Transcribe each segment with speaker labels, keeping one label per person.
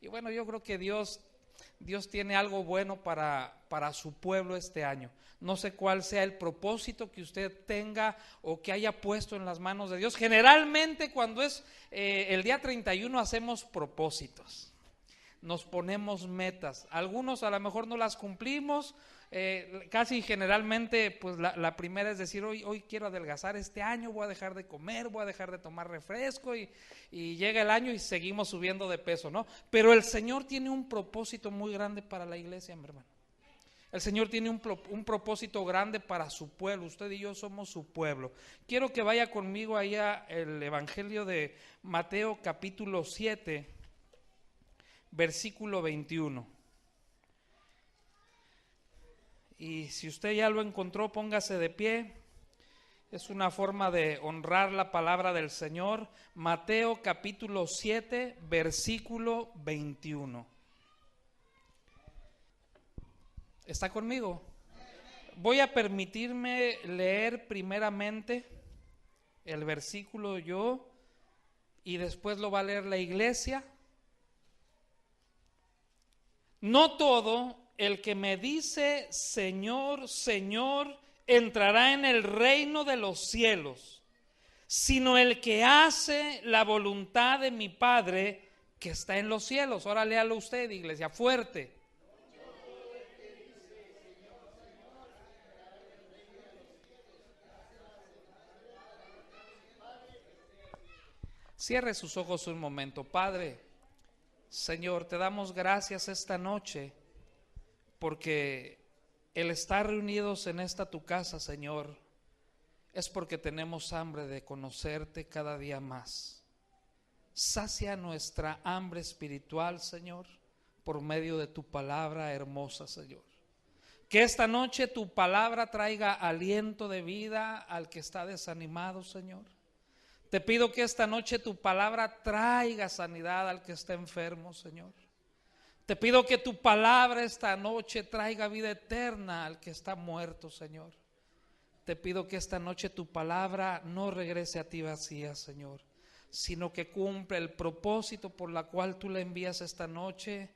Speaker 1: Y bueno, yo creo que Dios tiene algo bueno para su pueblo este año. No sé cuál sea el propósito que usted tenga o que haya puesto en las manos de Dios. Generalmente cuando es el día 31 hacemos propósitos, nos ponemos metas. Algunos a lo mejor no las cumplimos. Casi generalmente pues la primera es decir, hoy quiero adelgazar este año, voy a dejar de comer, voy a dejar de tomar refresco y llega el año y seguimos subiendo de peso, ¿no? Pero el Señor tiene un propósito muy grande para la iglesia, mi hermano. El Señor tiene un propósito grande para su pueblo. Usted y yo somos su pueblo. Quiero que vaya conmigo allá el Evangelio de Mateo capítulo 7, versículo 21. Y si usted ya lo encontró, póngase de pie. Es una forma de honrar la palabra del Señor. Mateo capítulo 7, versículo 21. ¿Está conmigo? Voy a permitirme leer primeramente el versículo yo y después lo va a leer la iglesia. No todo el que me dice Señor, Señor, entrará en el reino de los cielos, sino el que hace la voluntad de mi Padre que está en los cielos. Ahora léalo usted, iglesia, fuerte. Cierre sus ojos un momento. Padre, Señor, te damos gracias esta noche porque el estar reunidos en esta tu casa, Señor, es porque tenemos hambre de conocerte cada día más. Sacia nuestra hambre espiritual, Señor, por medio de tu palabra hermosa, Señor. Que esta noche tu palabra traiga aliento de vida al que está desanimado, Señor. Te pido que esta noche tu palabra traiga sanidad al que está enfermo, Señor. Te pido que tu palabra esta noche traiga vida eterna al que está muerto, Señor. Te pido que esta noche tu palabra no regrese a ti vacía, Señor, sino que cumpla el propósito por la cual tú la envías esta noche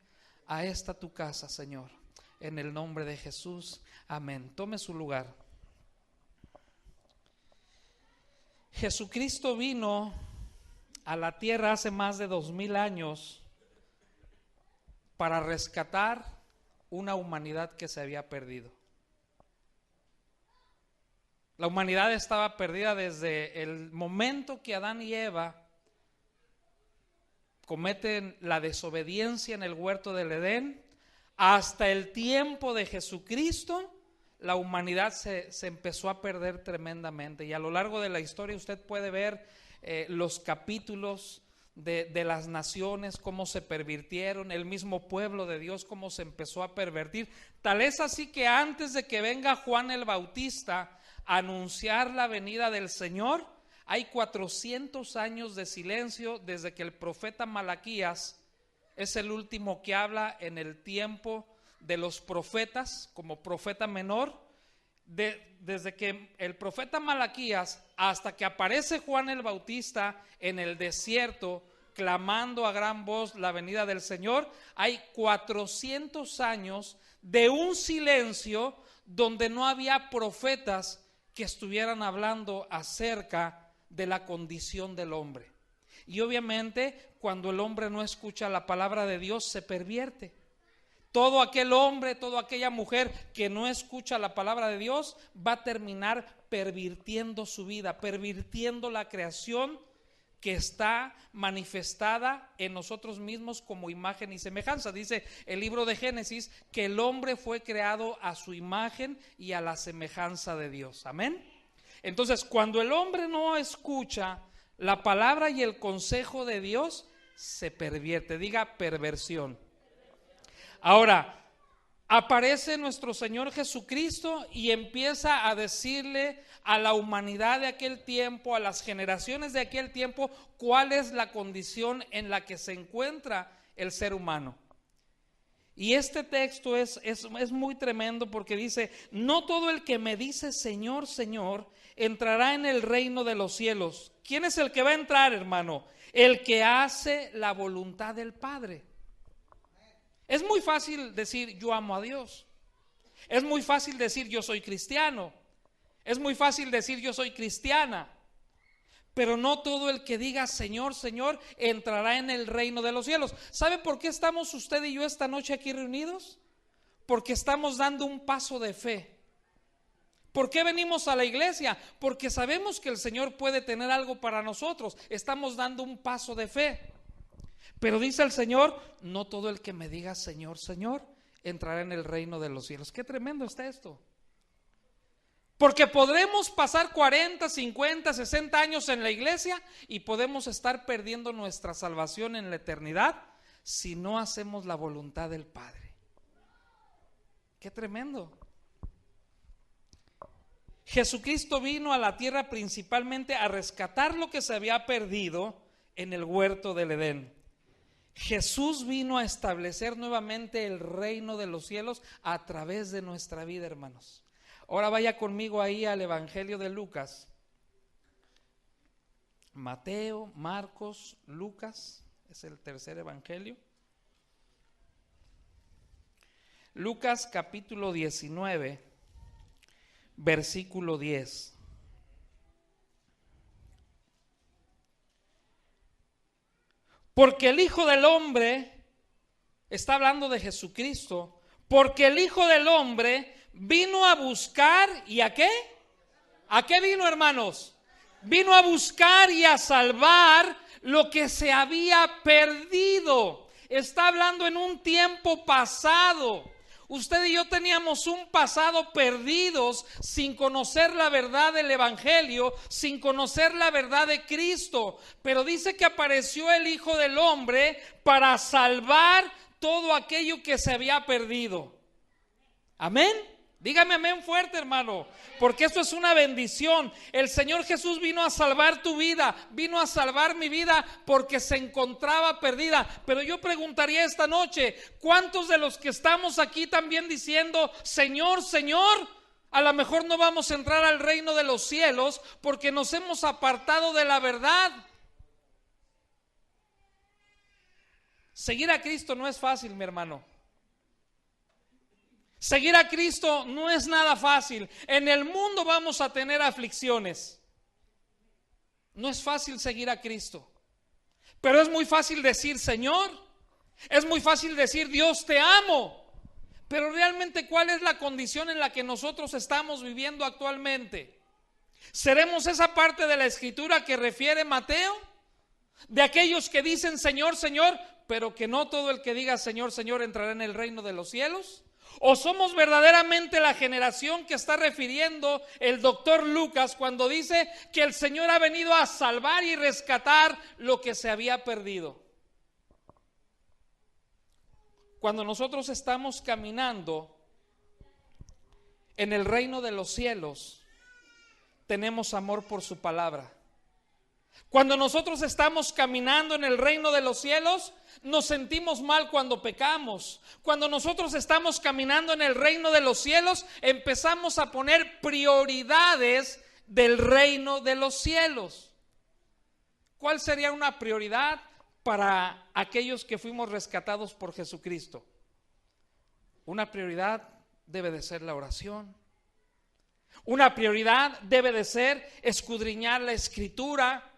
Speaker 1: a esta tu casa, Señor. En el nombre de Jesús, amén. Tome su lugar. Jesucristo vino a la tierra hace más de 2000 años para rescatar una humanidad que se había perdido. La humanidad estaba perdida desde el momento que Adán y Eva cometen la desobediencia en el huerto del Edén, hasta el tiempo de Jesucristo. La humanidad se empezó a perder tremendamente, y a lo largo de la historia usted puede ver los capítulos de las naciones, cómo se pervirtieron, el mismo pueblo de Dios, cómo se empezó a pervertir. Tal es así que antes de que venga Juan el Bautista a anunciar la venida del Señor, hay 400 años de silencio desde que el profeta Malaquías es el último que habla en el tiempo de los profetas como profeta menor. Desde que el profeta Malaquías hasta que aparece Juan el Bautista en el desierto clamando a gran voz la venida del Señor, hay 400 años de un silencio donde no había profetas que estuvieran hablando acerca de la condición del hombre. Y obviamente cuando el hombre no escucha la palabra de Dios se pervierte. Todo aquel hombre, toda aquella mujer que no escucha la palabra de Dios va a terminar pervirtiendo su vida, pervirtiendo la creación que está manifestada en nosotros mismos como imagen y semejanza. Dice el libro de Génesis que el hombre fue creado a su imagen y a la semejanza de Dios. Amén. Entonces, cuando el hombre no escucha la palabra y el consejo de Dios, se pervierte. Diga perversión. Ahora, aparece nuestro Señor Jesucristo y empieza a decirle a la humanidad de aquel tiempo, a las generaciones de aquel tiempo, cuál es la condición en la que se encuentra el ser humano. Y este texto es muy tremendo porque dice: no todo el que me dice Señor, Señor, entrará en el reino de los cielos. ¿Quién es el que va a entrar, hermano? El que hace la voluntad del Padre. Es muy fácil decir yo amo a Dios. Es muy fácil decir yo soy cristiano. Es muy fácil decir yo soy cristiana. Pero no todo el que diga Señor, Señor entrará en el reino de los cielos. ¿Sabe por qué estamos usted y yo esta noche aquí reunidos? Porque estamos dando un paso de fe. ¿Por qué venimos a la iglesia? Porque sabemos que el Señor puede tener algo para nosotros. Estamos dando un paso de fe. Pero dice el Señor, no todo el que me diga Señor, Señor entrará en el reino de los cielos. Qué tremendo está esto. Porque podremos pasar 40, 50, 60 años en la iglesia y podemos estar perdiendo nuestra salvación en la eternidad si no hacemos la voluntad del Padre. Qué tremendo. Jesucristo vino a la tierra principalmente a rescatar lo que se había perdido en el huerto del Edén. Jesús vino a establecer nuevamente el reino de los cielos a través de nuestra vida, hermanos. Ahora vaya conmigo ahí al Evangelio de Lucas. Mateo, Marcos, Lucas, es el tercer evangelio. Lucas capítulo 19, versículo 10. Porque el Hijo del Hombre, está hablando de Jesucristo, porque el Hijo del Hombre vino a buscar, ¿y a qué? ¿A qué vino, hermanos? Vino a buscar y a salvar lo que se había perdido. Está hablando en un tiempo pasado. Usted y yo teníamos un pasado perdidos sin conocer la verdad del Evangelio, sin conocer la verdad de Cristo. Pero dice que apareció el Hijo del Hombre para salvar todo aquello que se había perdido. Amén. Dígame amén fuerte, hermano, porque esto es una bendición. El Señor Jesús vino a salvar tu vida, vino a salvar mi vida porque se encontraba perdida. Pero yo preguntaría esta noche, ¿cuántos de los que estamos aquí también diciendo Señor, Señor? A lo mejor no vamos a entrar al reino de los cielos porque nos hemos apartado de la verdad. Seguir a Cristo no es fácil, mi hermano. Seguir a Cristo no es nada fácil. En el mundo vamos a tener aflicciones. No es fácil seguir a Cristo. Pero es muy fácil decir Señor. Es muy fácil decir Dios te amo. Pero realmente ¿cuál es la condición en la que nosotros estamos viviendo actualmente? ¿Seremos esa parte de la escritura que refiere Mateo? De aquellos que dicen Señor, Señor, pero que no todo el que diga Señor, Señor entrará en el reino de los cielos. ¿O somos verdaderamente la generación que está refiriendo el doctor Lucas cuando dice que el Señor ha venido a salvar y rescatar lo que se había perdido? Cuando nosotros estamos caminando en el reino de los cielos, tenemos amor por su palabra. Cuando nosotros estamos caminando en el reino de los cielos, nos sentimos mal cuando pecamos. Cuando nosotros estamos caminando en el reino de los cielos, empezamos a poner prioridades del reino de los cielos. ¿Cuál sería una prioridad para aquellos que fuimos rescatados por Jesucristo? Una prioridad debe de ser la oración. Una prioridad debe de ser escudriñar la Escritura.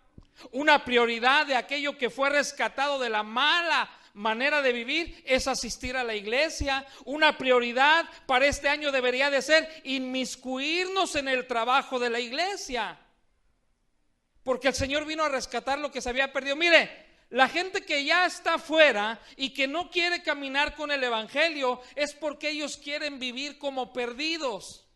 Speaker 1: Una prioridad de aquello que fue rescatado de la mala manera de vivir es asistir a la iglesia. Una prioridad para este año debería de ser inmiscuirnos en el trabajo de la iglesia, porque el Señor vino a rescatar lo que se había perdido. Mire, la gente que ya está afuera y que no quiere caminar con el Evangelio es porque ellos quieren vivir como perdidos.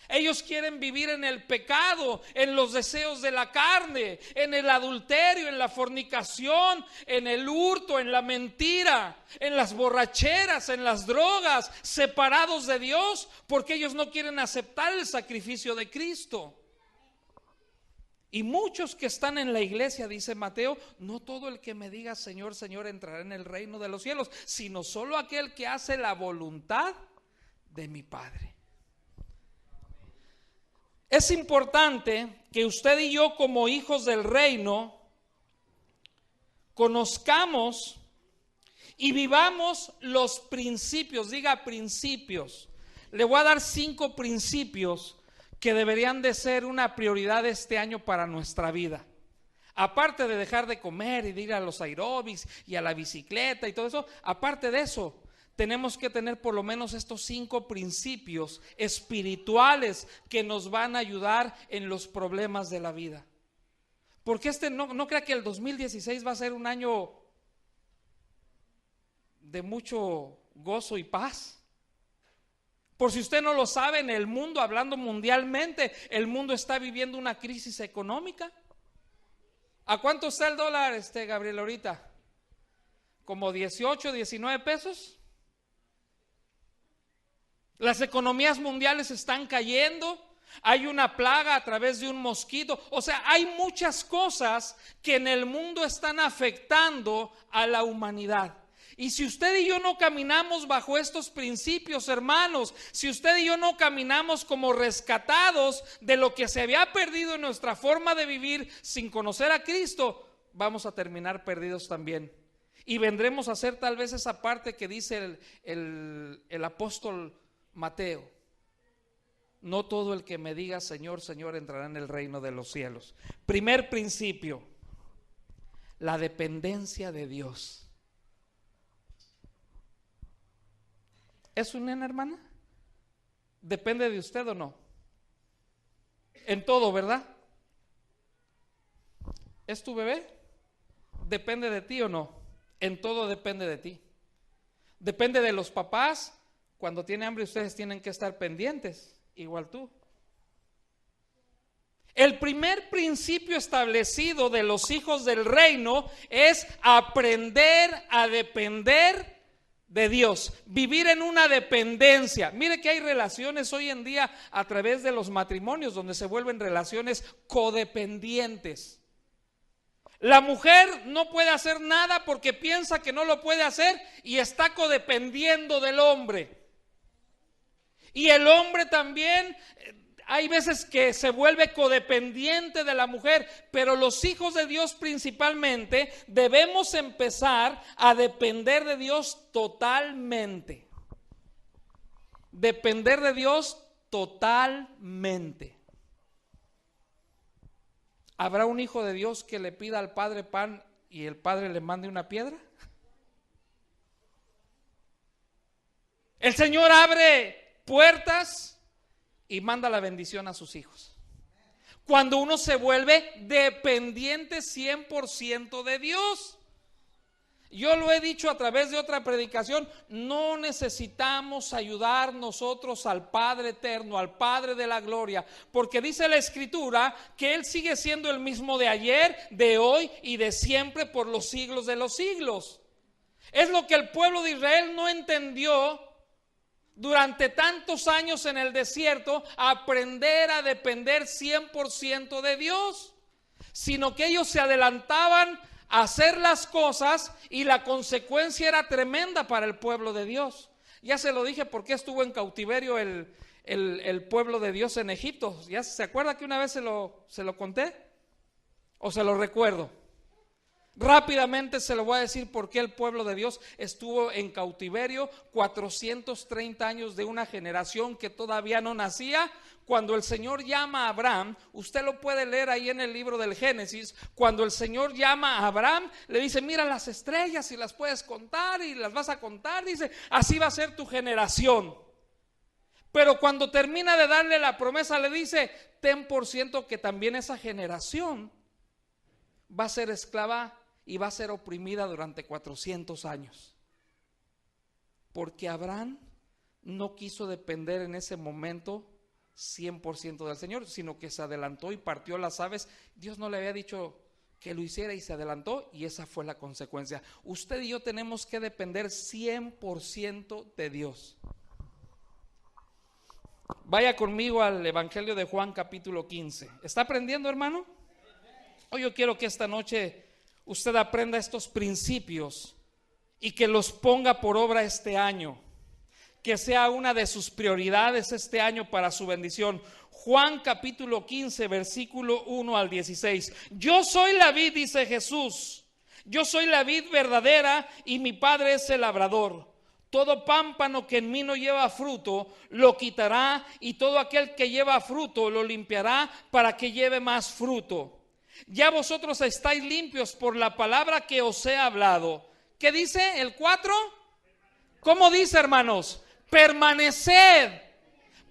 Speaker 1: Ellos quieren vivir en el pecado, en los deseos de la carne, en el adulterio, en la fornicación, en el hurto, en la mentira, en las borracheras, en las drogas, separados de Dios, porque ellos no quieren aceptar el sacrificio de Cristo. Y muchos que están en la iglesia, dice Mateo, no todo el que me diga Señor, Señor entrará en el reino de los cielos, sino solo aquel que hace la voluntad de mi Padre. Es importante que usted y yo como hijos del reino conozcamos y vivamos los principios. Diga principios. Le voy a dar 5 principios que deberían de ser una prioridad este año para nuestra vida. Aparte de dejar de comer y de ir a los aeróbics y a la bicicleta y todo eso, aparte de eso, tenemos que tener por lo menos estos 5 principios espirituales que nos van a ayudar en los problemas de la vida. Porque no crea que el 2016 va a ser un año de mucho gozo y paz. Por si usted no lo sabe, en el mundo, hablando mundialmente, el mundo está viviendo una crisis económica. ¿A cuánto está el dólar, Gabriel, ahorita? ¿Como 18, 19 pesos? Las economías mundiales están cayendo. Hay una plaga a través de un mosquito. O sea, hay muchas cosas que en el mundo están afectando a la humanidad. Y si usted y yo no caminamos bajo estos principios, hermanos, si usted y yo no caminamos como rescatados de lo que se había perdido en nuestra forma de vivir sin conocer a Cristo, vamos a terminar perdidos también. Y vendremos a hacer tal vez esa parte que dice el apóstol Mateo: no todo el que me diga Señor, Señor entrará en el reino de los cielos. Primer principio, la dependencia de Dios. ¿Es un nena, hermana? ¿Depende de usted o no? En todo, ¿verdad? ¿Es tu bebé? ¿Depende de ti o no? En todo depende de ti. Depende de los papás. Cuando tiene hambre ustedes tienen que estar pendientes, igual tú. El primer principio establecido de los hijos del reino es aprender a depender de Dios, vivir en una dependencia. Mire que hay relaciones hoy en día a través de los matrimonios donde se vuelven relaciones codependientes. La mujer no puede hacer nada porque piensa que no lo puede hacer y está codependiendo del hombre. Y el hombre también, hay veces que se vuelve codependiente de la mujer, pero los hijos de Dios principalmente debemos empezar a depender de Dios totalmente. Depender de Dios totalmente. ¿Habrá un hijo de Dios que le pida al padre pan y el padre le mande una piedra? El Señor abre puertas y manda la bendición a sus hijos. Cuando uno se vuelve dependiente 100% de Dios. Yo lo he dicho a través de otra predicación, no necesitamos ayudar nosotros al Padre eterno, al Padre de la gloria, porque dice la Escritura que Él sigue siendo el mismo de ayer, de hoy y de siempre por los siglos de los siglos. Es lo que el pueblo de Israel no entendió durante tantos años en el desierto, aprender a depender 100% de Dios, sino que ellos se adelantaban a hacer las cosas y la consecuencia era tremenda para el pueblo de Dios. Ya se lo dije porque estuvo en cautiverio el pueblo de Dios en Egipto. ¿Ya se acuerda que una vez se lo conté? ¿O se lo recuerdo? Rápidamente se lo voy a decir por qué el pueblo de Dios estuvo en cautiverio 430 años de una generación que todavía no nacía. Cuando el Señor llama a Abraham, usted lo puede leer ahí en el libro del Génesis, cuando el Señor llama a Abraham, le dice, mira las estrellas y las puedes contar y las vas a contar, dice, así va a ser tu generación. Pero cuando termina de darle la promesa, le dice, ten por ciento que también esa generación va a ser esclava y va a ser oprimida durante 400 años. Porque Abraham no quiso depender en ese momento 100% del Señor, sino que se adelantó y partió las aves. Dios no le había dicho que lo hiciera y se adelantó, y esa fue la consecuencia. Usted y yo tenemos que depender 100% de Dios. Vaya conmigo al Evangelio de Juan capítulo 15. ¿Está aprendiendo, hermano? Hoy yo quiero que esta noche usted aprenda estos principios y que los ponga por obra este año, que sea una de sus prioridades este año para su bendición. Juan capítulo 15 versículo 1 al 16. Yo soy la vid, dice Jesús, Yo soy la vid verdadera y mi Padre es el labrador. Todo pámpano que en mí no lleva fruto, lo quitará, y todo aquel que lleva fruto, lo limpiará para que lleve más fruto. Ya vosotros estáis limpios por la palabra que os he hablado. ¿Qué dice el 4? ¿Cómo dice, hermanos? Permaneced.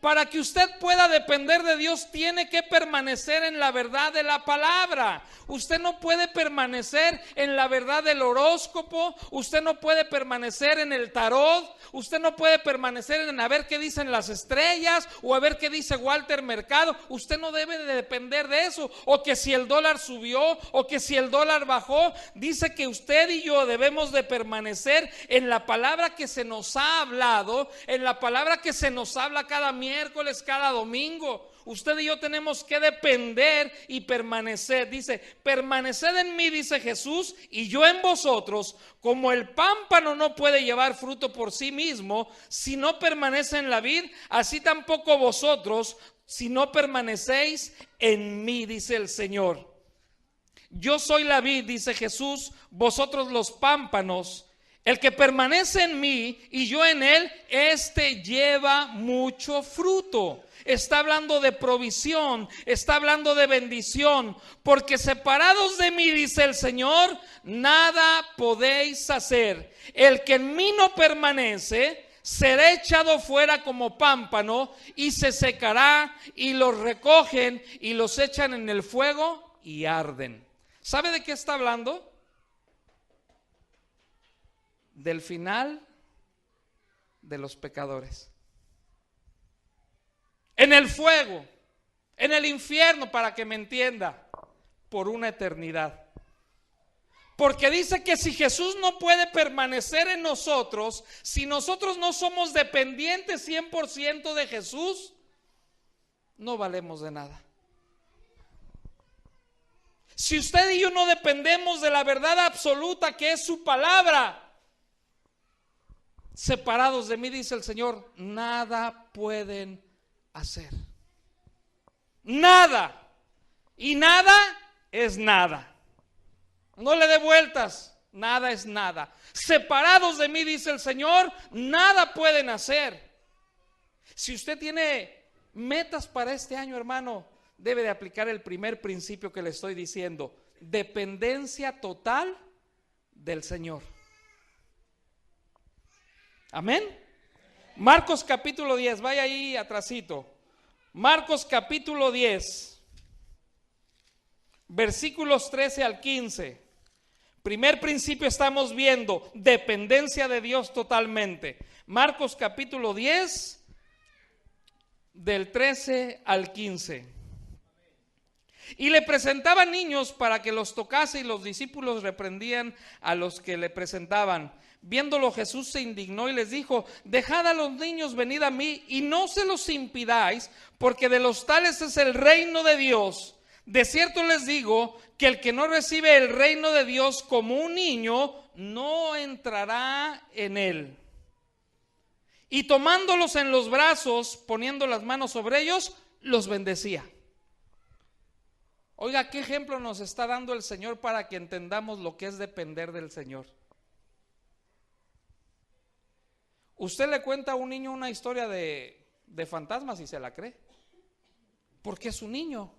Speaker 1: Para que usted pueda depender de Dios, tiene que permanecer en la verdad de la palabra. Usted no puede permanecer en la verdad del horóscopo. Usted no puede permanecer en el tarot. Usted no puede permanecer en a ver qué dicen las estrellas o a ver qué dice Walter Mercado. Usted no debe de depender de eso. O que si el dólar subió o que si el dólar bajó. Dice que usted y yo debemos de permanecer en la palabra que se nos ha hablado, en la palabra que se nos habla cada miércoles, cada domingo. Usted y yo tenemos que depender y permanecer. Dice, permaneced en mí, dice Jesús, y yo en vosotros. Como el pámpano no puede llevar fruto por sí mismo si no permanece en la vid, así tampoco vosotros si no permanecéis en mí, dice el Señor. Yo soy la vid, dice Jesús, vosotros los pámpanos. El que permanece en mí y yo en él, este lleva mucho fruto. Está hablando de provisión, está hablando de bendición, porque separados de mí, dice el Señor, nada podéis hacer. El que en mí no permanece, será echado fuera como pámpano y se secará, y los recogen y los echan en el fuego y arden. ¿Sabe de qué está hablando? Del final de los pecadores. En el fuego, en el infierno, para que me entienda, por una eternidad. Porque dice que si Jesús no puede permanecer en nosotros, si nosotros no somos dependientes 100% de Jesús, no valemos de nada. Si usted y yo no dependemos de la verdad absoluta que es su palabra, separados de mí, dice el Señor, nada pueden hacer. Nada. Y nada es nada. No le dé vueltas. Nada es nada. Separados de mí, dice el Señor, nada pueden hacer. Si usted tiene metas para este año, hermano, debe de aplicar el primer principio que le estoy diciendo: dependencia total del Señor. Amén. Marcos capítulo 10, vaya ahí atrasito. Marcos capítulo 10, versículos 13 al 15. Primer principio estamos viendo, dependencia de Dios totalmente. Marcos capítulo 10, del 13 al 15. Y le presentaban niños para que los tocase, y los discípulos reprendían a los que le presentaban. Viéndolo, Jesús se indignó y les dijo: dejad a los niños, venid a mí, y no se los impidáis, porque de los tales es el reino de Dios. De cierto les digo que el que no recibe el reino de Dios como un niño, no entrará en él. Y tomándolos en los brazos, poniendo las manos sobre ellos, los bendecía. Oiga, ¿qué ejemplo nos está dando el Señor para que entendamos lo que es depender del Señor? Usted le cuenta a un niño una historia de fantasmas y se la cree, porque es un niño.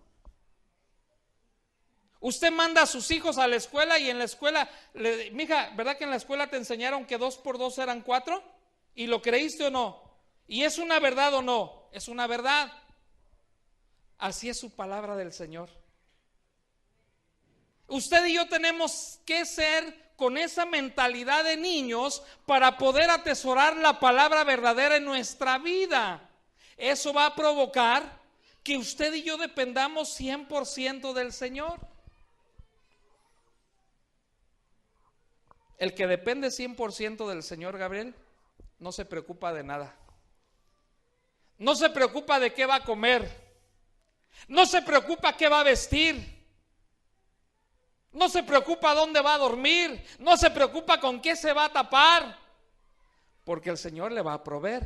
Speaker 1: Usted manda a sus hijos a la escuela y en la escuela, mija, ¿verdad que en la escuela te enseñaron que 2 por 2 eran 4? ¿Y lo creíste o no? ¿Y es una verdad o no? Es una verdad. Así es su palabra del Señor. Usted y yo tenemos que ser con esa mentalidad de niños para poder atesorar la palabra verdadera en nuestra vida. Eso va a provocar que usted y yo dependamos 100% del Señor. El que depende 100% del Señor, Gabriel, no se preocupa de nada. No se preocupa de qué va a comer. No se preocupa qué va a vestir. No se preocupa dónde va a dormir. No se preocupa con qué se va a tapar, porque el Señor le va a proveer.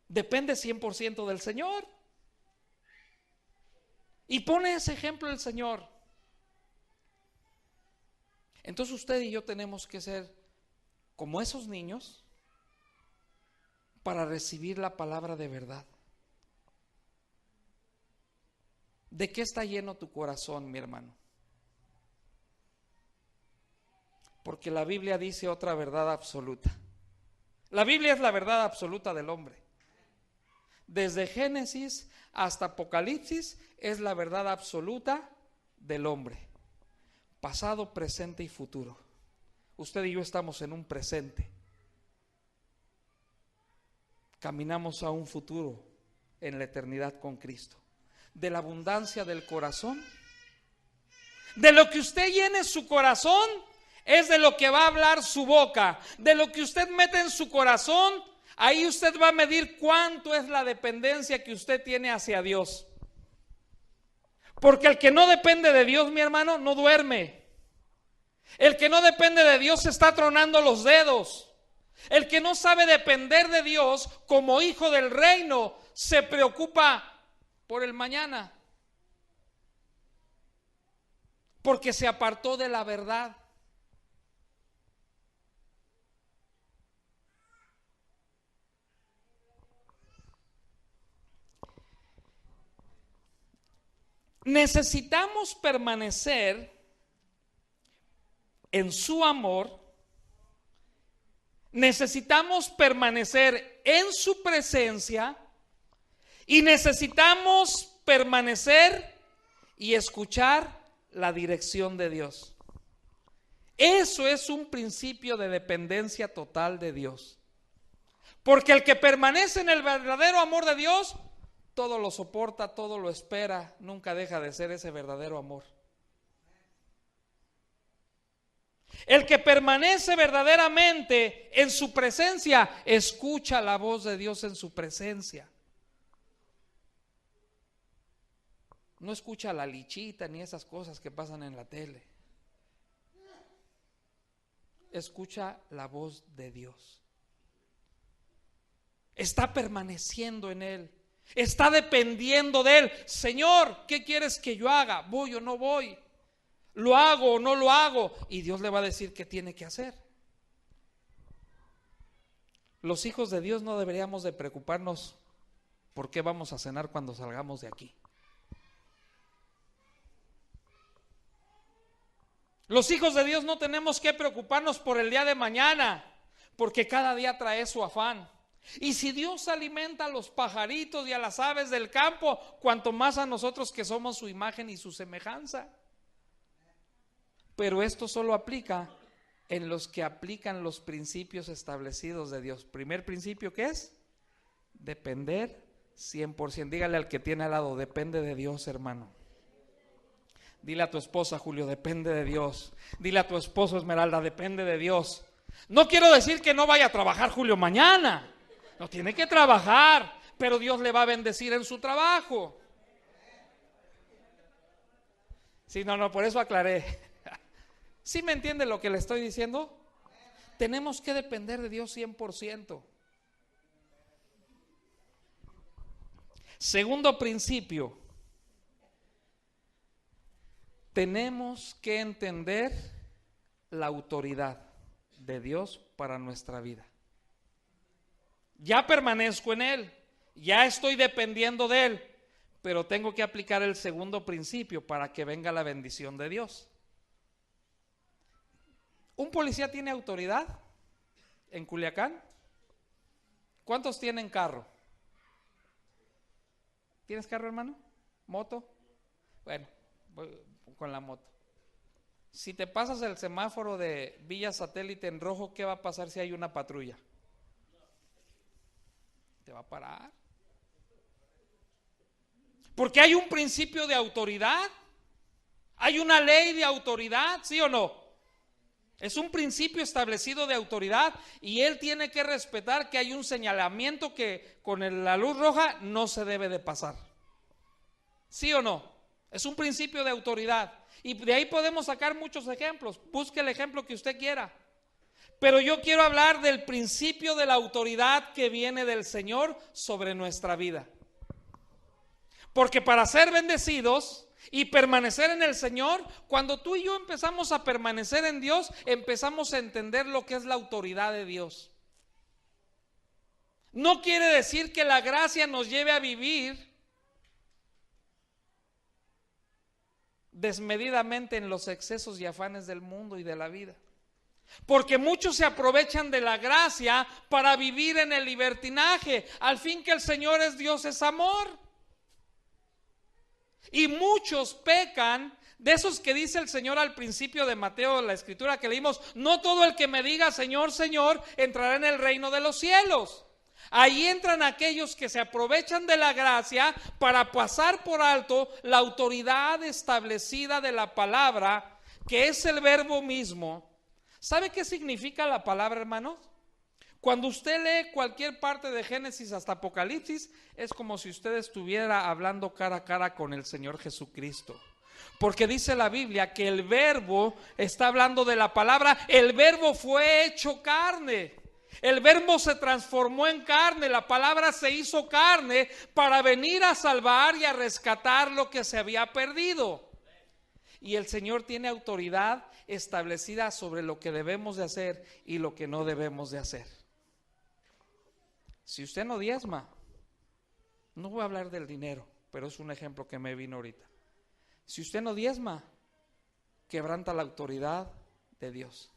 Speaker 1: Depende 100% del Señor. Y pone ese ejemplo el Señor. Entonces usted y yo tenemos que ser como esos niños para recibir la palabra de verdad. ¿De qué está lleno tu corazón, mi hermano? Porque la Biblia dice otra verdad absoluta. La Biblia es la verdad absoluta del hombre. Desde Génesis hasta Apocalipsis es la verdad absoluta del hombre. Pasado, presente y futuro. Usted y yo estamos en un presente. Caminamos a un futuro en la eternidad con Cristo. De la abundancia del corazón, de lo que usted llene su corazón, es de lo que va a hablar su boca. De lo que usted mete en su corazón, ahí usted va a medir cuánto es la dependencia que usted tiene hacia Dios. Porque el que no depende de Dios, mi hermano, no duerme. El que no depende de Dios se está tronando los dedos. El que no sabe depender de Dios como hijo del reino se preocupa por el mañana, porque se apartó de la verdad. Necesitamos permanecer en su amor, necesitamos permanecer en su presencia y necesitamos permanecer y escuchar la dirección de Dios. Eso es un principio de dependencia total de Dios. Porque el que permanece en el verdadero amor de Dios, todo lo soporta, todo lo espera, nunca deja de ser ese verdadero amor. El que permanece verdaderamente en su presencia, escucha la voz de Dios en su presencia. No escucha la lichita ni esas cosas que pasan en la tele. Escucha la voz de Dios. Está permaneciendo en Él. Está dependiendo de Él. Señor, ¿qué quieres que yo haga? ¿Voy o no voy? ¿Lo hago o no lo hago? Y Dios le va a decir qué tiene que hacer. Los hijos de Dios no deberíamos de preocuparnos por qué vamos a cenar cuando salgamos de aquí. Los hijos de Dios no tenemos que preocuparnos por el día de mañana, porque cada día trae su afán. Y si Dios alimenta a los pajaritos y a las aves del campo, cuanto más a nosotros que somos su imagen y su semejanza. Pero esto solo aplica en los que aplican los principios establecidos de Dios. Primer principio, ¿qué es? Depender 100%. Dígale al que tiene al lado, depende de Dios, hermano. Dile a tu esposa, Julio, depende de Dios. Dile a tu esposo, Esmeralda, depende de Dios. No quiero decir que no vaya a trabajar Julio mañana. No tiene que trabajar, pero Dios le va a bendecir en su trabajo. Sí, no, por eso aclaré. ¿Sí me entiende lo que le estoy diciendo? Tenemos que depender de Dios 100%. Segundo principio. Tenemos que entender la autoridad de Dios para nuestra vida. Ya permanezco en Él, ya estoy dependiendo de Él, pero tengo que aplicar el segundo principio para que venga la bendición de Dios. ¿Un policía tiene autoridad en Culiacán? ¿Cuántos tienen carro? ¿Tienes carro, hermano? ¿Moto? Bueno, voy con la moto. Si te pasas el semáforo de Villa Satélite en rojo, ¿qué va a pasar si hay una patrulla? Te va a parar. Porque hay un principio de autoridad. Hay una ley de autoridad, ¿sí o no? Es un principio establecido de autoridad y él tiene que respetar que hay un señalamiento que con la luz roja no se debe de pasar. ¿Sí o no? Es un principio de autoridad y de ahí podemos sacar muchos ejemplos. Busque el ejemplo que usted quiera. Pero yo quiero hablar del principio de la autoridad que viene del Señor sobre nuestra vida. Porque para ser bendecidos Y permanecer en el Señor, cuando tú y yo empezamos a permanecer en Dios, empezamos a entender lo que es la autoridad de Dios. No quiere decir que la gracia nos lleve a vivir desmedidamente en los excesos y afanes del mundo y de la vida. Porque muchos se aprovechan de la gracia para vivir en el libertinaje, al fin que el Señor es Dios, es amor. Y muchos pecan, de esos que dice el Señor al principio de Mateo, la escritura que leímos: no todo el que me diga Señor, Señor, entrará en el reino de los cielos. Ahí entran aquellos que se aprovechan de la gracia para pasar por alto la autoridad establecida de la palabra, que es el verbo mismo. ¿Sabe qué significa la palabra, hermanos? Cuando usted lee cualquier parte de Génesis hasta Apocalipsis, es como si usted estuviera hablando cara a cara con el Señor Jesucristo. Porque dice la Biblia que el verbo, está hablando de la palabra, el verbo fue hecho carne. El verbo se transformó en carne, la palabra se hizo carne para venir a salvar y a rescatar lo que se había perdido. Y el Señor tiene autoridad establecida sobre lo que debemos de hacer y lo que no debemos de hacer. Si usted no diezma, no voy a hablar del dinero, pero es un ejemplo que me vino ahorita. Si usted no diezma, quebranta la autoridad de Dios.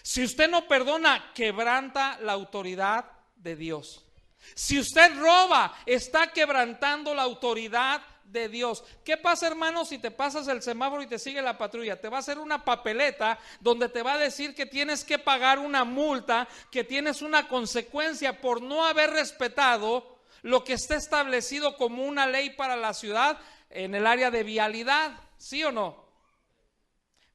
Speaker 1: Si usted no perdona, quebranta la autoridad de Dios. Si usted roba, está quebrantando la autoridad de Dios. ¿Qué pasa, hermano, si te pasas el semáforo y te sigue la patrulla? Te va a hacer una papeleta donde te va a decir que tienes que pagar una multa, que tienes una consecuencia por no haber respetado lo que está establecido como una ley para la ciudad en el área de vialidad, ¿sí o no?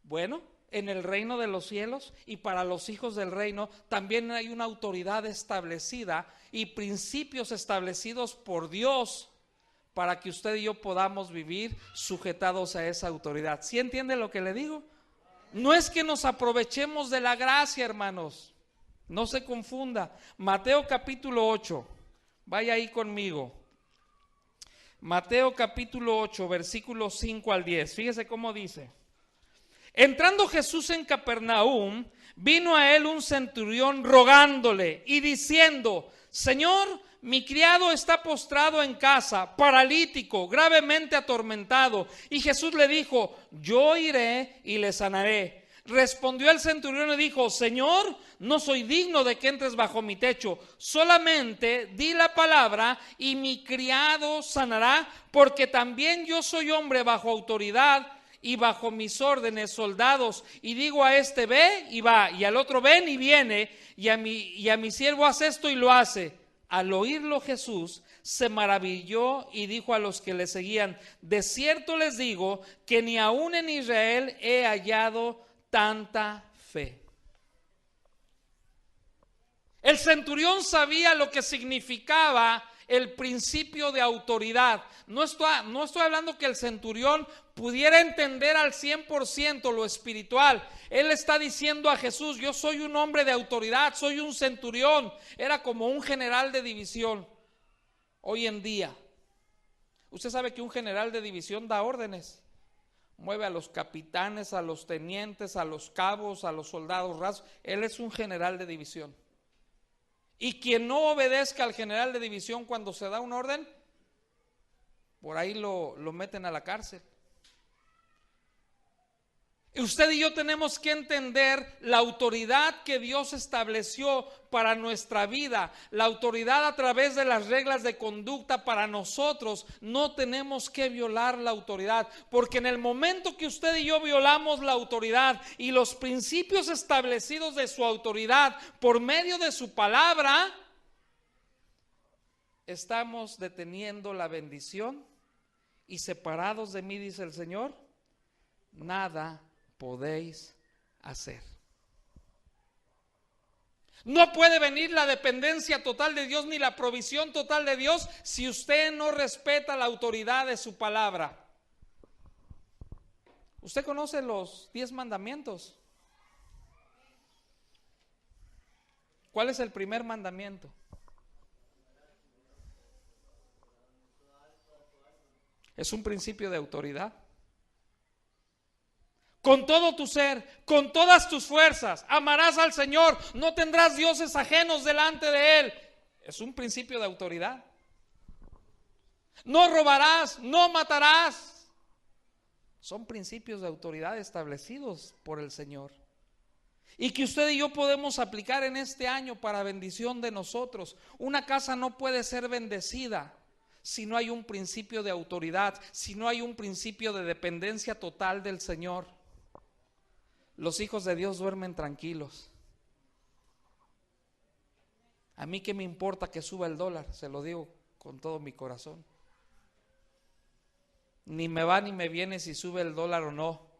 Speaker 1: Bueno, en el reino de los cielos y para los hijos del reino también hay una autoridad establecida y principios establecidos por Dios para que usted y yo podamos vivir sujetados a esa autoridad. ¿Sí entiende lo que le digo? No es que nos aprovechemos de la gracia, hermanos, no se confunda. Mateo capítulo 8, vaya ahí conmigo. Mateo capítulo 8, versículos 5 al 10, fíjese cómo dice. Entrando Jesús en Capernaum, vino a él un centurión rogándole y diciendo: Señor, mi criado está postrado en casa, paralítico, gravemente atormentado. Y Jesús le dijo: yo iré y le sanaré. Respondió el centurión y dijo: Señor, no soy digno de que entres bajo mi techo, solamente di la palabra y mi criado sanará, porque también yo soy hombre bajo autoridad y bajo mis órdenes soldados, y digo a este ve y va, y al otro ven y viene, y a mi siervo haz esto y lo hace. Al oírlo Jesús se maravilló y dijo a los que le seguían: de cierto les digo que ni aún en Israel he hallado tanta fe. El centurión sabía lo que significaba el principio de autoridad. No estoy hablando que el centurión pudiera entender al 100% lo espiritual. Él está diciendo a Jesús: yo soy un hombre de autoridad, soy un centurión. Era como un general de división. Hoy en día, usted sabe que un general de división da órdenes. Mueve a los capitanes, a los tenientes, a los cabos, a los soldados rasos. Él es un general de división. Y quien no obedezca al general de división cuando se da una orden, por ahí lo meten a la cárcel. Usted y yo tenemos que entender la autoridad que Dios estableció para nuestra vida, la autoridad a través de las reglas de conducta para nosotros. No tenemos que violar la autoridad, porque en el momento que usted y yo violamos la autoridad y los principios establecidos de su autoridad por medio de su palabra, estamos deteniendo la bendición y separados de mí, dice el Señor, nada podéis hacer. No puede venir la dependencia total de Dios ni la provisión total de Dios si usted no respeta la autoridad de su palabra. Usted conoce los 10 mandamientos. ¿Cuál es el primer mandamiento? Es un principio de autoridad. Con todo tu ser, con todas tus fuerzas, amarás al Señor, no tendrás dioses ajenos delante de Él. Es un principio de autoridad. No robarás, no matarás. Son principios de autoridad establecidos por el Señor. Y que usted y yo podemos aplicar en este año para bendición de nosotros. Una casa no puede ser bendecida si no hay un principio de autoridad, si no hay un principio de dependencia total del Señor. Los hijos de Dios duermen tranquilos. A mí qué me importa que suba el dólar, se lo digo con todo mi corazón. Ni me va ni me viene si sube el dólar o no.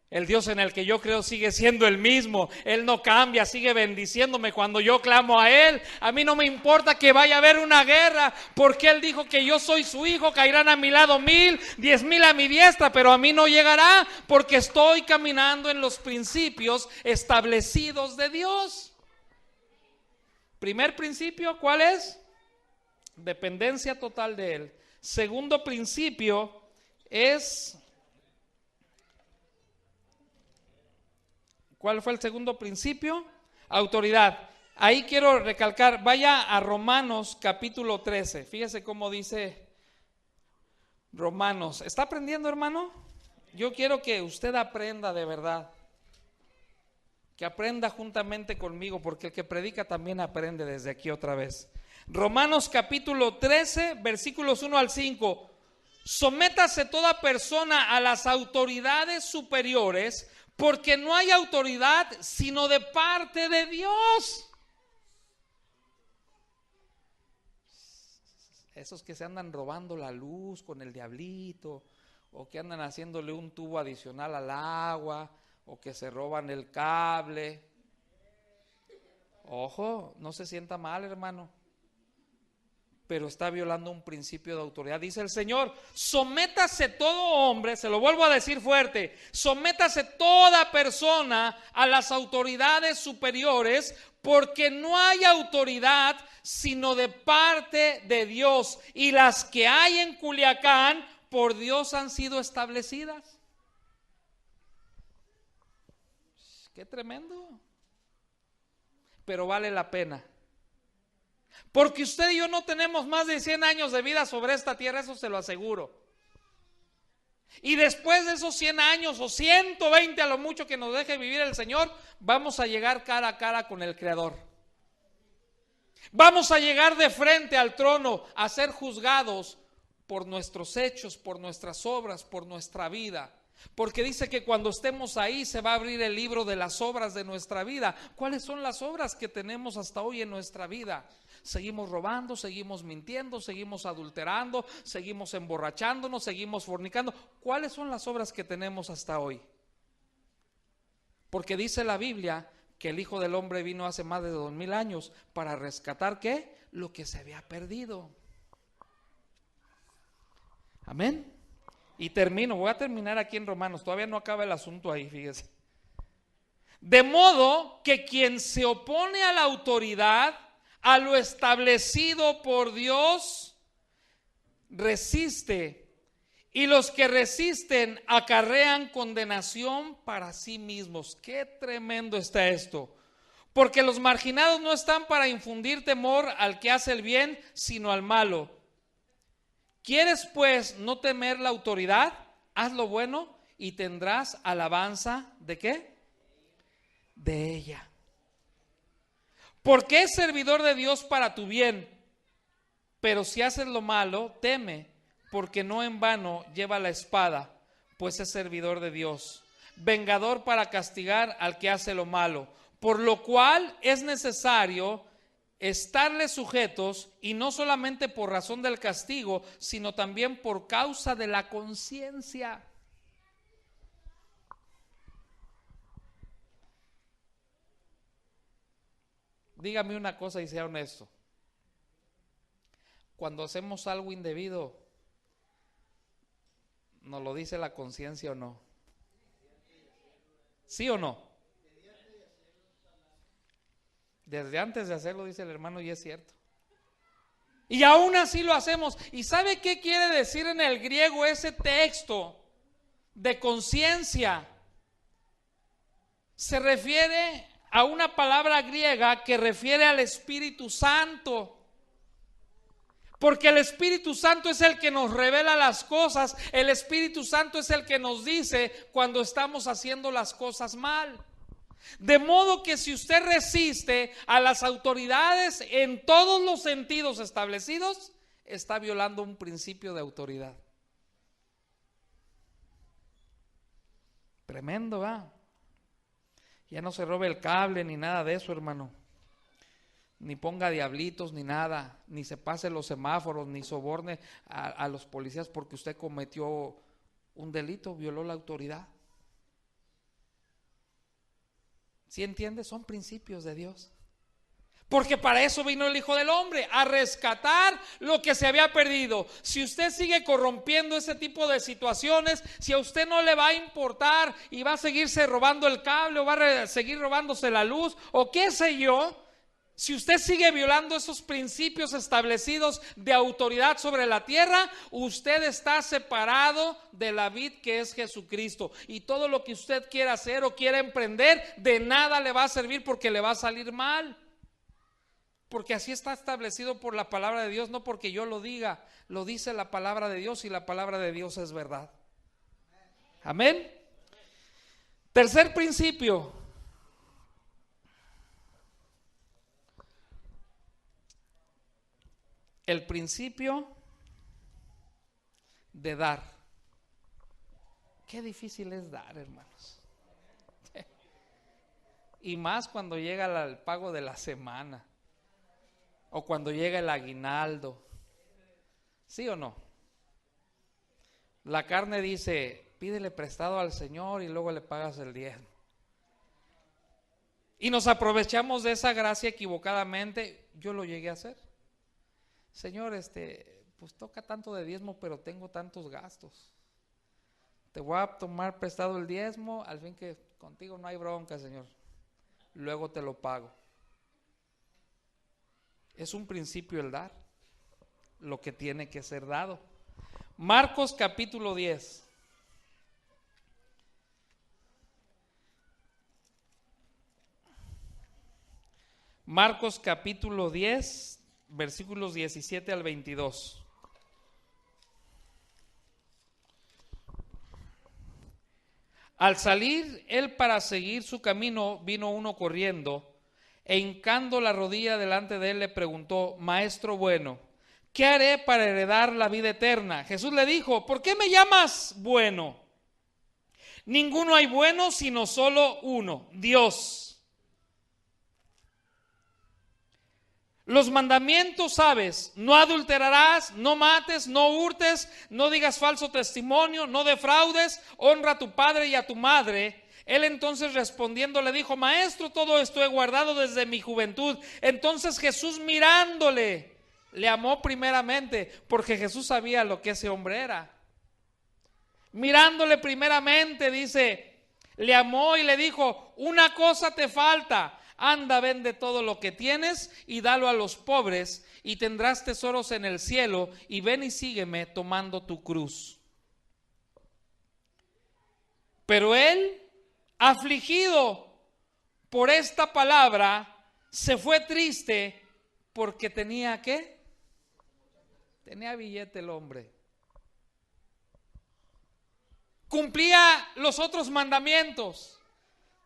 Speaker 1: El Dios en el que yo creo sigue siendo el mismo. Él no cambia, sigue bendiciéndome cuando yo clamo a Él. A mí no me importa que vaya a haber una guerra, porque Él dijo que yo soy su hijo. Caerán a mi lado 1000, 10,000 a mi diestra, pero a mí no llegará, porque estoy caminando en los principios establecidos de Dios. Primer principio, ¿cuál es? Dependencia total de Él. Segundo principio es... ¿Cuál fue el segundo principio? Autoridad. Ahí quiero recalcar, vaya a Romanos capítulo 13. Fíjese cómo dice Romanos. ¿Está aprendiendo, hermano? Yo quiero que usted aprenda de verdad. Que aprenda juntamente conmigo, porque el que predica también aprende desde aquí otra vez. Romanos capítulo 13, versículos 1 al 5. Sométase toda persona a las autoridades superiores, porque no hay autoridad sino de parte de Dios. Esos que se andan robando la luz con el diablito, o que andan haciéndole un tubo adicional al agua, o que se roban el cable. Ojo, no se sienta mal, hermano, pero está violando un principio de autoridad. Dice el Señor, sométase todo hombre, se lo vuelvo a decir fuerte, sométase toda persona a las autoridades superiores, porque no hay autoridad sino de parte de Dios, y las que hay en Culiacán por Dios han sido establecidas. Qué tremendo, pero vale la pena. Porque usted y yo no tenemos más de 100 años de vida sobre esta tierra, eso se lo aseguro. Y después de esos 100 años o 120 a lo mucho que nos deje vivir el Señor, vamos a llegar cara a cara con el Creador. Vamos a llegar de frente al trono a ser juzgados por nuestros hechos, por nuestras obras, por nuestra vida. Porque dice que cuando estemos ahí se va a abrir el libro de las obras de nuestra vida. ¿Cuáles son las obras que tenemos hasta hoy en nuestra vida? Seguimos robando, seguimos mintiendo, seguimos adulterando, seguimos emborrachándonos, seguimos fornicando. ¿Cuáles son las obras que tenemos hasta hoy? Porque dice la Biblia que el Hijo del Hombre vino hace más de 2000 años para rescatar ¿qué? Lo que se había perdido. Amén. Y termino, voy a terminar aquí en Romanos, todavía no acaba el asunto ahí, fíjese. De modo que quien se opone a la autoridad, a lo establecido por Dios, resiste, y los que resisten acarrean condenación para sí mismos. Qué tremendo está esto, porque los marginados no están para infundir temor al que hace el bien, sino al malo. ¿Quieres pues no temer la autoridad? Haz lo bueno y tendrás alabanza ¿de qué? De ella. Porque es servidor de Dios para tu bien, pero si haces lo malo, teme, porque no en vano lleva la espada, pues es servidor de Dios, vengador para castigar al que hace lo malo, por lo cual es necesario estarle sujetos, y no solamente por razón del castigo, sino también por causa de la conciencia. Dígame una cosa y sea honesto. Cuando hacemos algo indebido, ¿nos lo dice la conciencia o no? ¿Sí o no? Desde antes de hacerlo, dice el hermano, y es cierto. Y aún así lo hacemos. ¿Y sabe qué quiere decir en el griego ese texto de conciencia? Se refiere a una palabra griega que refiere al Espíritu Santo. Porque el Espíritu Santo es el que nos revela las cosas. El Espíritu Santo es el que nos dice cuando estamos haciendo las cosas mal. De modo que si usted resiste a las autoridades en todos los sentidos establecidos, está violando un principio de autoridad. Tremendo, ¿va? Ya no se robe el cable ni nada de eso, hermano. Ni ponga diablitos ni nada, ni se pase los semáforos, ni soborne a los policías porque usted cometió un delito, violó la autoridad. ¿Sí entiende? Son principios de Dios. Porque para eso vino el Hijo del Hombre, a rescatar lo que se había perdido. Si usted sigue corrompiendo ese tipo de situaciones, si a usted no le va a importar y va a seguirse robando el cable o va a seguir robándose la luz o qué sé yo, si usted sigue violando esos principios establecidos de autoridad sobre la tierra, usted está separado de la vid que es Jesucristo. Y todo lo que usted quiera hacer o quiera emprender, de nada le va a servir porque le va a salir mal. Porque así está establecido por la palabra de Dios, no porque yo lo diga, lo dice la palabra de Dios y la palabra de Dios es verdad. Amén. Tercer principio. El principio de dar. Qué difícil es dar, hermanos. Y más cuando llega el pago de la semana o cuando llega el aguinaldo. ¿Sí o no? La carne dice, pídele prestado al Señor y luego le pagas el diezmo. Y nos aprovechamos de esa gracia equivocadamente. Yo lo llegué a hacer. Señor, pues toca tanto de diezmo, pero tengo tantos gastos. Te voy a tomar prestado el diezmo, al fin que contigo no hay bronca, Señor. Luego te lo pago. Es un principio el dar, lo que tiene que ser dado. Marcos capítulo 10. Marcos capítulo 10. Versículos 17 al 22. Al salir él para seguir su camino, vino uno corriendo, e hincando la rodilla delante de él le preguntó, Maestro bueno, ¿qué haré para heredar la vida eterna? Jesús le dijo, ¿por qué me llamas bueno? Ninguno hay bueno sino solo uno, Dios. Los mandamientos sabes, no adulterarás, no mates, no hurtes, no digas falso testimonio, no defraudes, honra a tu padre y a tu madre. Él entonces respondiendo le dijo, Maestro, todo esto he guardado desde mi juventud. Entonces Jesús mirándole, le amó primeramente, porque Jesús sabía lo que ese hombre era. Mirándole primeramente, dice, le amó y le dijo, una cosa te falta. Anda, vende todo lo que tienes y dalo a los pobres y tendrás tesoros en el cielo y ven y sígueme tomando tu cruz. Pero él, afligido por esta palabra, se fue triste porque tenía ¿qué? Tenía billete el hombre. Cumplía los otros mandamientos.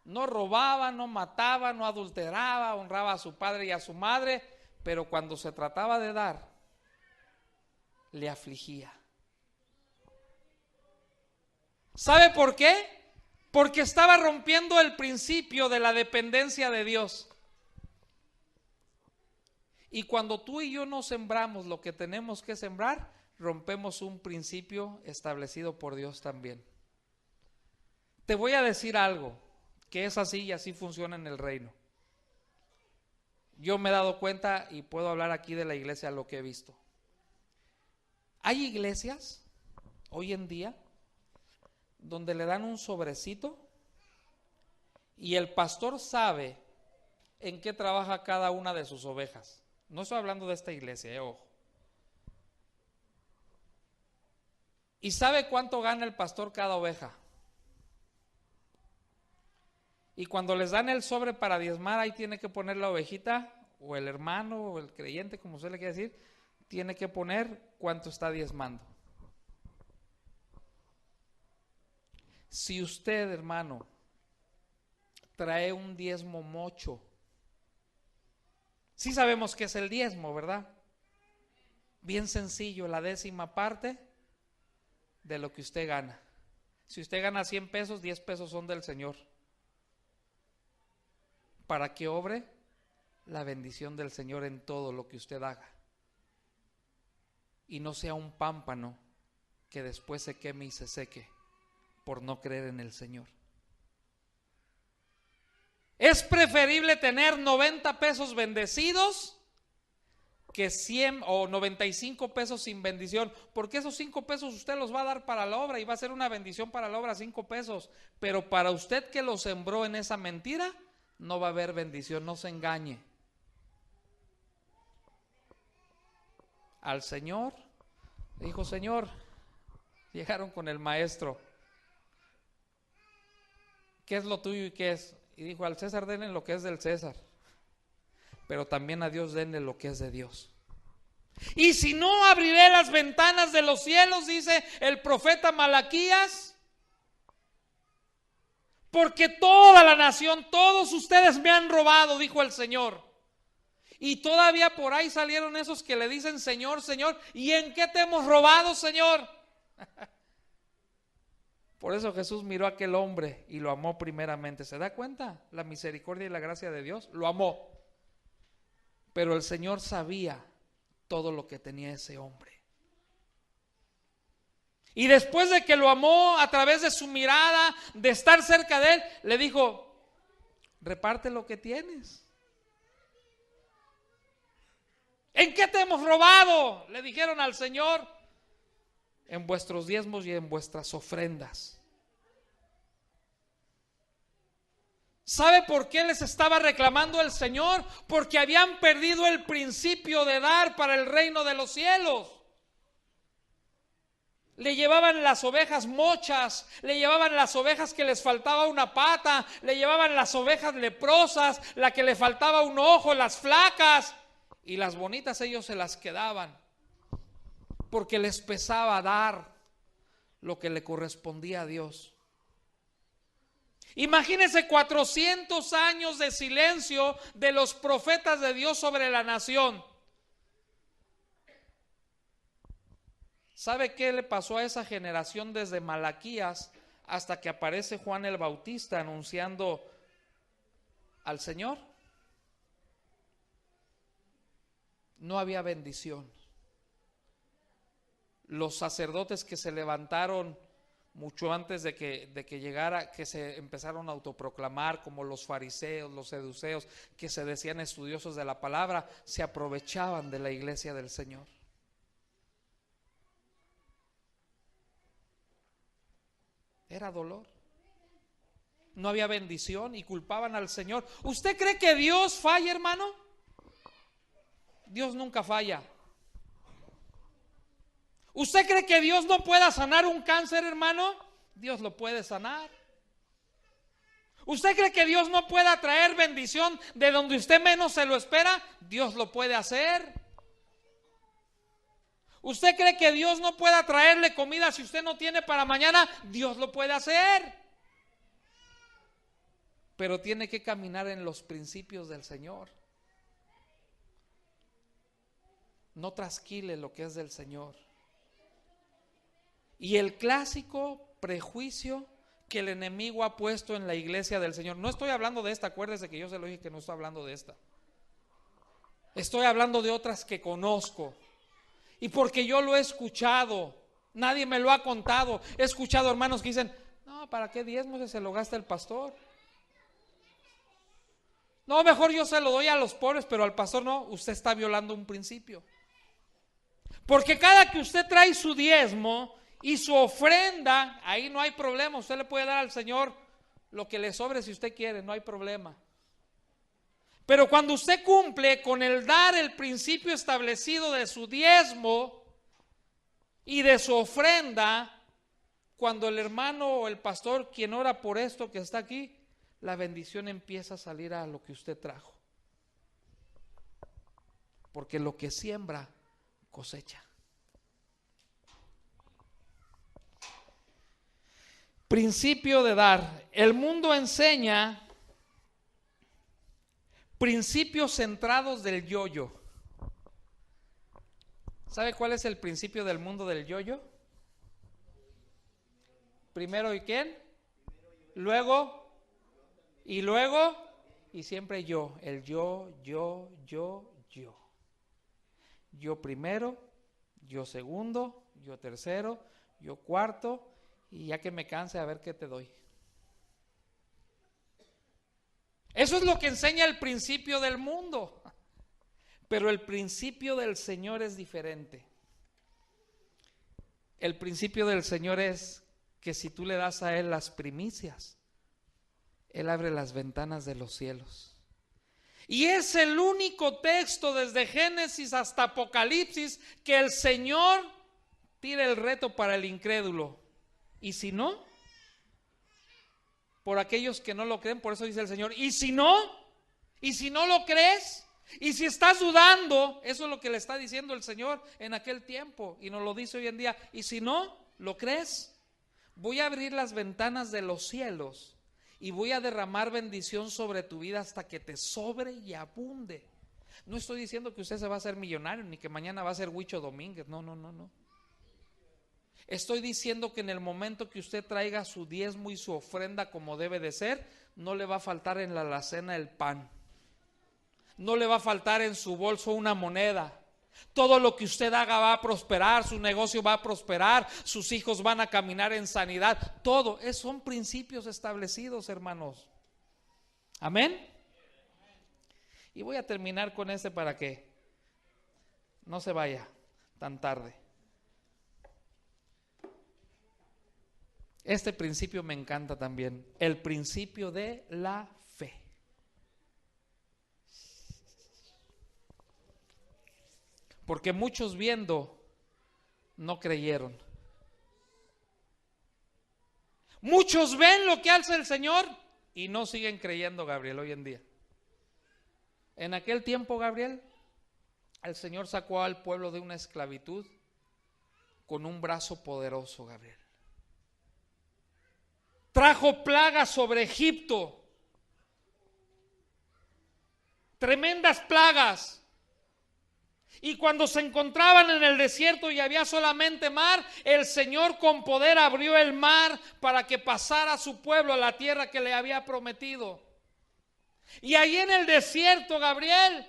Speaker 1: No robaba, no mataba, no adulteraba, honraba a su padre y a su madre, pero cuando se trataba de dar, le afligía. ¿Sabe por qué? Porque estaba rompiendo el principio de la dependencia de Dios. Y cuando tú y yo no sembramos lo que tenemos que sembrar, rompemos un principio establecido por Dios también. Te voy a decir algo que es así y así funciona en el reino. Yo me he dado cuenta y puedo hablar aquí de la iglesia lo que he visto. Hay iglesias hoy en día donde le dan un sobrecito y el pastor sabe en qué trabaja cada una de sus ovejas. No estoy hablando de esta iglesia, ojo. ¿Y sabe cuánto gana el pastor cada oveja? Y cuando les dan el sobre para diezmar, ahí tiene que poner la ovejita, o el hermano, o el creyente, como usted le quiere decir, tiene que poner cuánto está diezmando. Si usted, hermano, trae un diezmo mocho, sí sabemos que es el diezmo, ¿verdad? Bien sencillo, la 10ª parte de lo que usted gana. Si usted gana 100 pesos, 10 pesos son del Señor, para que obre la bendición del Señor en todo lo que usted haga, y no sea un pámpano que después se queme y se seque por no creer en el Señor. Es preferible tener 90 pesos bendecidos que 100 o 95 pesos sin bendición, porque esos 5 pesos usted los va a dar para la obra y va a ser una bendición para la obra, 5 pesos, pero para usted que lo sembró en esa mentira, no va a haber bendición. No se engañe. Al Señor, dijo: Señor, llegaron con el maestro, ¿qué es lo tuyo y qué es? Y dijo: al César denle lo que es del César, pero también a Dios denle lo que es de Dios. Y si no, abriré las ventanas de los cielos, dice el profeta Malaquías, porque toda la nación, todos ustedes me han robado, dijo el Señor. Y todavía por ahí salieron esos que le dicen: Señor, Señor, ¿y en qué te hemos robado, Señor? Por eso Jesús miró a aquel hombre y lo amó primeramente. ¿Se da cuenta? La misericordia y la gracia de Dios. Lo amó. Pero el Señor sabía todo lo que tenía ese hombre. Y después de que lo amó a través de su mirada, de estar cerca de él, le dijo: reparte lo que tienes. ¿En qué te hemos robado?, le dijeron al Señor. En vuestros diezmos y en vuestras ofrendas. ¿Sabe por qué les estaba reclamando el Señor? Porque habían perdido el principio de dar para el reino de los cielos. Le llevaban las ovejas mochas, le llevaban las ovejas que les faltaba una pata, le llevaban las ovejas leprosas, la que le faltaba un ojo, las flacas, y las bonitas ellos se las quedaban, porque les pesaba dar lo que le correspondía a Dios. Imagínense 400 años de silencio de los profetas de Dios sobre la nación. ¿Sabe qué le pasó a esa generación desde Malaquías hasta que aparece Juan el Bautista anunciando al Señor? No había bendición. Los sacerdotes que se levantaron mucho antes de que llegara, que se empezaron a autoproclamar como los fariseos, los saduceos, que se decían estudiosos de la palabra, se aprovechaban de la iglesia del Señor. Era dolor. No había bendición y culpaban al Señor. ¿Usted cree que Dios falla, hermano? Dios nunca falla. ¿Usted cree que Dios no pueda sanar un cáncer, hermano? Dios lo puede sanar. ¿Usted cree que Dios no pueda traer bendición de donde usted menos se lo espera? Dios lo puede hacer. ¿Usted cree que Dios no pueda traerle comida si usted no tiene para mañana? Dios lo puede hacer. Pero tiene que caminar en los principios del Señor. No trasquile lo que es del Señor. Y el clásico prejuicio que el enemigo ha puesto en la iglesia del Señor. No estoy hablando de esta, acuérdese que yo se lo dije que no estoy hablando de esta. Estoy hablando de otras que conozco. Y porque yo lo he escuchado, nadie me lo ha contado. He escuchado hermanos que dicen: no, ¿para qué diezmos se lo gasta el pastor? No, mejor yo se lo doy a los pobres, pero al pastor no. Usted está violando un principio. Porque cada que usted trae su diezmo y su ofrenda, ahí no hay problema. Usted le puede dar al Señor lo que le sobre si usted quiere, no hay problema. Pero cuando usted cumple con el dar el principio establecido de su diezmo y de su ofrenda, cuando el hermano o el pastor, quien ora por esto que está aquí, la bendición empieza a salir a lo que usted trajo. Porque lo que siembra, cosecha. Principio de dar. El mundo enseña principios centrados del yo-yo. ¿Sabe cuál es el principio del mundo del yo-yo? Primero, ¿y quién? Luego, y luego, y siempre yo. El yo. Yo primero, yo segundo, yo tercero, yo cuarto, y ya que me canse, a ver qué te doy. Eso es lo que enseña el principio del mundo. Pero el principio del Señor es diferente. El principio del Señor es que si tú le das a Él las primicias, Él abre las ventanas de los cielos. Y es el único texto desde Génesis hasta Apocalipsis que el Señor tira el reto para el incrédulo. Y si no, por aquellos que no lo creen, por eso dice el Señor, y si no lo crees, y si estás dudando, eso es lo que le está diciendo el Señor en aquel tiempo, y nos lo dice hoy en día, y si no lo crees, voy a abrir las ventanas de los cielos y voy a derramar bendición sobre tu vida hasta que te sobre y abunde. No estoy diciendo que usted se va a hacer millonario, ni que mañana va a ser Huicho Domínguez, no. Estoy diciendo que en el momento que usted traiga su diezmo y su ofrenda como debe de ser, no le va a faltar en la alacena el pan. No le va a faltar en su bolso una moneda. Todo lo que usted haga va a prosperar, su negocio va a prosperar, sus hijos van a caminar en sanidad. Todo, son principios establecidos, hermanos. Amén. Y voy a terminar con este para que no se vaya tan tarde. Este principio me encanta también, el principio de la fe. Porque muchos viendo no creyeron. Muchos ven lo que hace el Señor y no siguen creyendo, Gabriel, hoy en día. En aquel tiempo, Gabriel, el Señor sacó al pueblo de una esclavitud con un brazo poderoso, Gabriel. Trajo plagas sobre Egipto, tremendas plagas. Y cuando se encontraban en el desierto y había solamente mar, el Señor con poder abrió el mar para que pasara su pueblo a la tierra que le había prometido. Y ahí en el desierto, Gabriel,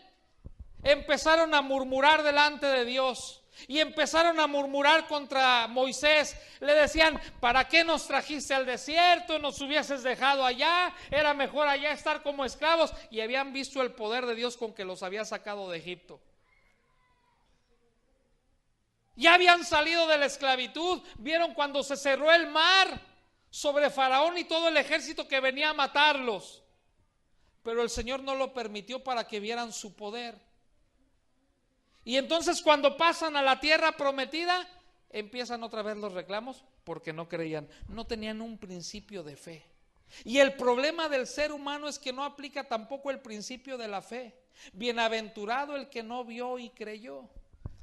Speaker 1: empezaron a murmurar delante de Dios. Y empezaron a murmurar contra Moisés. Le decían, ¿para qué nos trajiste al desierto? Nos hubieses dejado allá. Era mejor allá estar como esclavos. Y habían visto el poder de Dios con que los había sacado de Egipto. Ya habían salido de la esclavitud. Vieron cuando se cerró el mar sobre Faraón y todo el ejército que venía a matarlos. Pero el Señor no lo permitió para que vieran su poder. Y entonces cuando pasan a la tierra prometida, empiezan otra vez los reclamos porque no creían, no tenían un principio de fe. Y el problema del ser humano es que no aplica tampoco el principio de la fe. Bienaventurado el que no vio y creyó.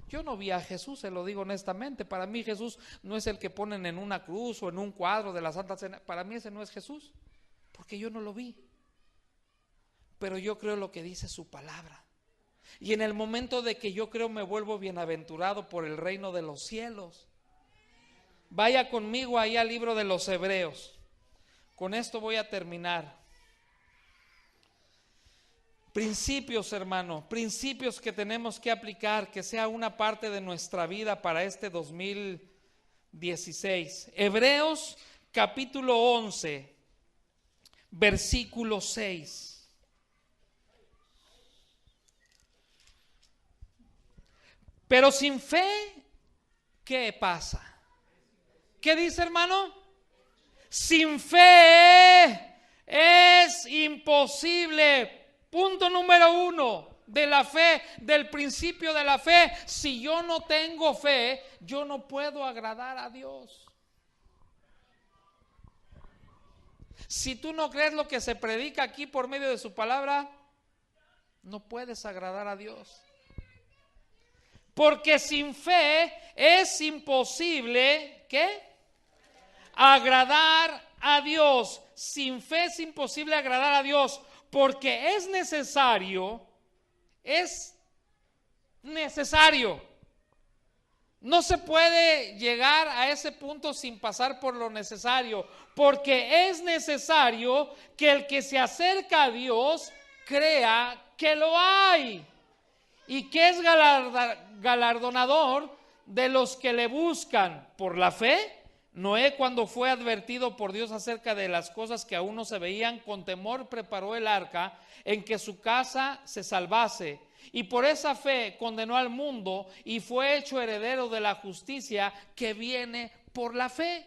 Speaker 1: Yo no vi a Jesús, se lo digo honestamente. Para mí Jesús no es el que ponen en una cruz o en un cuadro de la Santa Cena. Para mí ese no es Jesús, porque yo no lo vi. Pero yo creo lo que dice su palabra. Y en el momento de que yo creo me vuelvo bienaventurado por el reino de los cielos. Vaya conmigo ahí al libro de los Hebreos. Con esto voy a terminar. Principios, hermano, principios que tenemos que aplicar, que sea una parte de nuestra vida para este 2016. Hebreos capítulo 11, versículo 6. Pero sin fe, ¿qué pasa? ¿Qué dice, hermano? Sin fe es imposible. Punto número 1 de la fe, del principio de la fe. Si yo no tengo fe, yo no puedo agradar a Dios. Si tú no crees lo que se predica aquí por medio de su palabra, no puedes agradar a Dios. Porque sin fe es imposible, ¿qué? Agradar a Dios. Sin fe es imposible agradar a Dios, porque es necesario. No se puede llegar a ese punto sin pasar por lo necesario, porque es necesario que el que se acerca a Dios crea que lo hay y que es galardonador de los que le buscan. Por la fe, Noé, cuando fue advertido por Dios acerca de las cosas que aún no se veían, con temor preparó el arca en que su casa se salvase. Y por esa fe condenó al mundo y fue hecho heredero de la justicia que viene por la fe.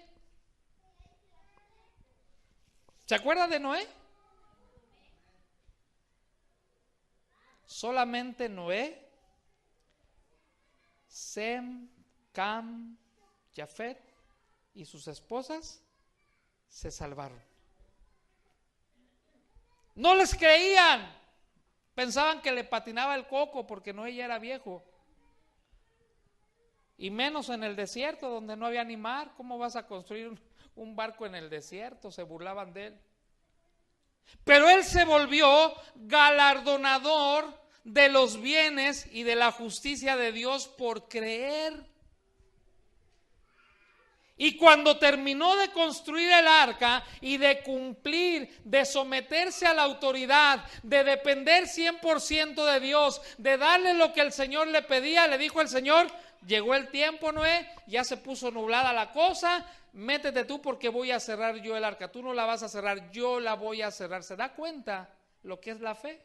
Speaker 1: ¿Se acuerda de Noé? Solamente Noé, Sem, Cam, Jafet y sus esposas se salvaron. No les creían. Pensaban que le patinaba el coco porque Noé ya era viejo. Y menos en el desierto donde no había ni mar. ¿Cómo vas a construir un barco en el desierto? Se burlaban de él. Pero él se volvió galardonador de los bienes y de la justicia de Dios por creer. Y cuando terminó de construir el arca y de cumplir, de someterse a la autoridad, de depender 100% de Dios, de darle lo que el Señor le pedía, le dijo el Señor: llegó el tiempo, Noé, ya se puso nublada la cosa, métete tú porque voy a cerrar yo el arca. Tú no la vas a cerrar, yo la voy a cerrar. ¿Se da cuenta lo que es la fe?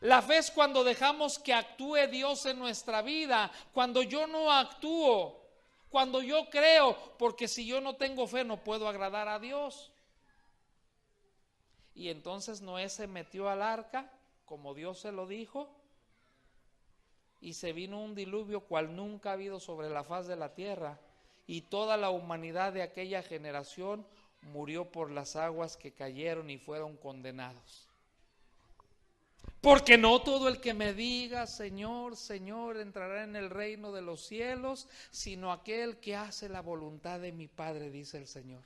Speaker 1: La fe es cuando dejamos que actúe Dios en nuestra vida, cuando yo no actúo, cuando yo creo, porque si yo no tengo fe no puedo agradar a Dios. Y entonces Noé se metió al arca, como Dios se lo dijo, y se vino un diluvio cual nunca ha habido sobre la faz de la tierra, y toda la humanidad de aquella generación murió por las aguas que cayeron y fueron condenados. Porque no todo el que me diga Señor, Señor entrará en el reino de los cielos, sino aquel que hace la voluntad de mi Padre, dice el Señor.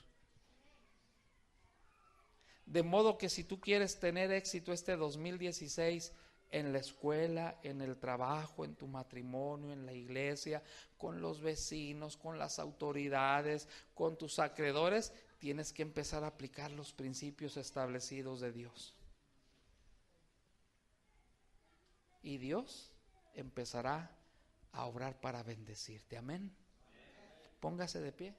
Speaker 1: De modo que si tú quieres tener éxito este 2016 en la escuela, en el trabajo, en tu matrimonio, en la iglesia, con los vecinos, con las autoridades, con tus acreedores, tienes que empezar a aplicar los principios establecidos de Dios. Y Dios empezará a obrar para bendecirte. Amén. Póngase de pie.